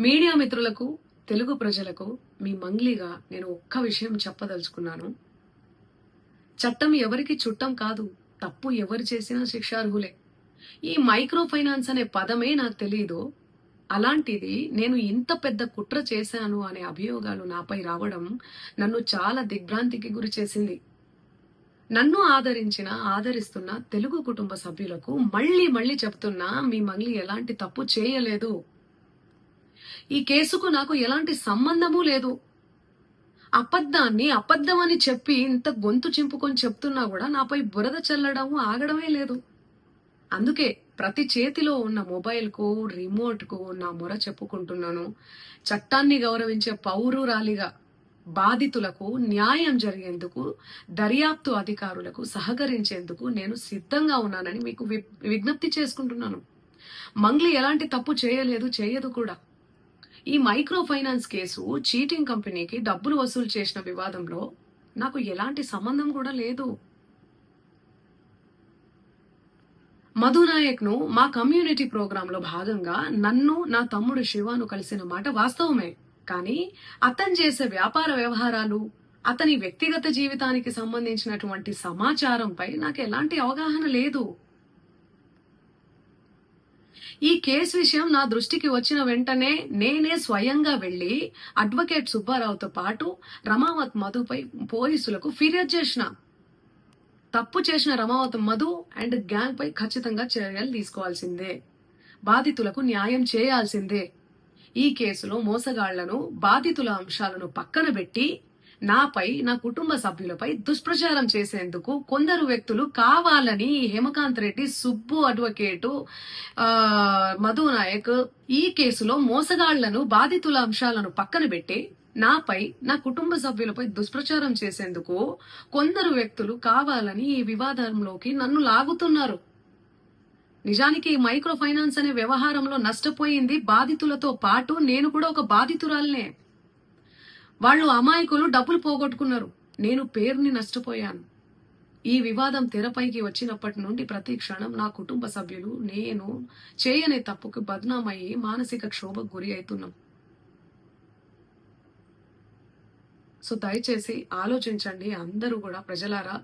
Media మిత్రులకు, తెలుగు ప్రజలకు మీ మంగ్లీగా నేను ఒక్క విషయం చెప్పదలుచుకున్నాను. చట్టం ఎవరికి చుట్టం కాదు. తప్పు ఎవరు చేసినా శిక్షార్హులే. ఈ మైక్రో ఫైనాన్స్ అనే పదమే నాకు తెలీదు. అలాంటిది నేను ఇంత పెద్ద కుట్ర చేశాను అనే అభియోగాలు నాపై రావడం నన్ను చాలా దిగ్భ్రాంతికి గురి చేసింది. నన్ను ఆదరిస్తున్న తెలుగు కుటుంబ సభ్యులకు మళ్ళీ మళ్ళీ చెప్తున్నా, మీ మంగ్లీ ఎలాంటి తప్పు చేయలేదు. ఈ కేసుకు నాకు ఎలాంటి సంబంధమూ లేదు. అబద్ధాన్ని అబద్ధమని చెప్పి ఇంత గొంతు చింపుకొని చెప్తున్నా కూడా నాపై బురద చల్లడం ఆగడమే లేదు. అందుకే ప్రతి చేతిలో ఉన్న మొబైల్కు, రిమోట్కు నా మొర చెప్పుకుంటున్నాను. చట్టాన్ని గౌరవించే పౌరురాలిగా బాధితులకు న్యాయం జరిగేందుకు, దర్యాప్తు అధికారులకు సహకరించేందుకు నేను సిద్ధంగా ఉన్నానని మీకు విజ్ఞప్తి చేసుకుంటున్నాను. మంగ్లీ ఎలాంటి తప్పు చేయలేదు, చేయదు కూడా. ఈ మైక్రో ఫైనాన్స్ కేసు చీటింగ్ కంపెనీకి డబ్బులు వసూలు చేసిన వివాదంలో నాకు ఎలాంటి సంబంధం కూడా లేదు. మధునాయక్ ను మా కమ్యూనిటీ ప్రోగ్రామ్ లో భాగంగా నన్ను, నా తమ్ముడు శివాను కలిసిన మాట వాస్తవమే. కానీ అతను చేసే వ్యాపార వ్యవహారాలు, అతని వ్యక్తిగత జీవితానికి సంబంధించినటువంటి సమాచారంపై నాకు ఎలాంటి అవగాహన లేదు. ఈ కేసు విషయం నా దృష్టికి వచ్చిన వెంటనే నేనే స్వయంగా వెళ్లి అడ్వకేట్ సుబ్బారావుతో పాటు రమావత్ మధుపై పోలీసులకు ఫిర్యాదు చేసిన. తప్పు చేసిన రమావత్ మధు అండ్ గ్యాంగ్ పై ఖచ్చితంగా చర్యలు తీసుకోవాల్సిందే. బాధితులకు న్యాయం చేయాల్సిందే. ఈ కేసులో మోసగాళ్లను, బాధితుల అంశాలను పక్కన పెట్టి నాపై, నా కుటుంబ సభ్యులపై దుష్ప్రచారం చేసేందుకు కొందరు వ్యక్తులు కావాలని హేమకాంత్ రెడ్డి, సుబ్బు అడ్వకేటు, మధు నాయక్ ఈ కేసులో మోసగాళ్లను, బాధితుల అంశాలను పక్కన పెట్టి నాపై, నా కుటుంబ సభ్యులపై దుష్ప్రచారం చేసేందుకు కొందరు వ్యక్తులు కావాలని ఈ వివాదంలోకి నన్ను లాగుతున్నారు. నిజానికి ఈ మైక్రో ఫైనాన్స్ అనే వ్యవహారంలో నష్టపోయింది బాధితులతో పాటు నేను కూడా ఒక బాధితురాలనే. వాళ్ళు అమాయకులు డబ్బులు పోగొట్టుకున్నారు. నేను పేరుని నష్టపోయాను. ఈ వివాదం తెరపైకి వచ్చినప్పటి నుండి ప్రతి క్షణం నా కుటుంబ సభ్యులు, నేను చేయని తప్పుకు బద్నామయ్యి మానసిక క్షోభకు గురి అవుతున్నాం. సో దయచేసి ఆలోచించండి అందరూ కూడా, ప్రజలారా.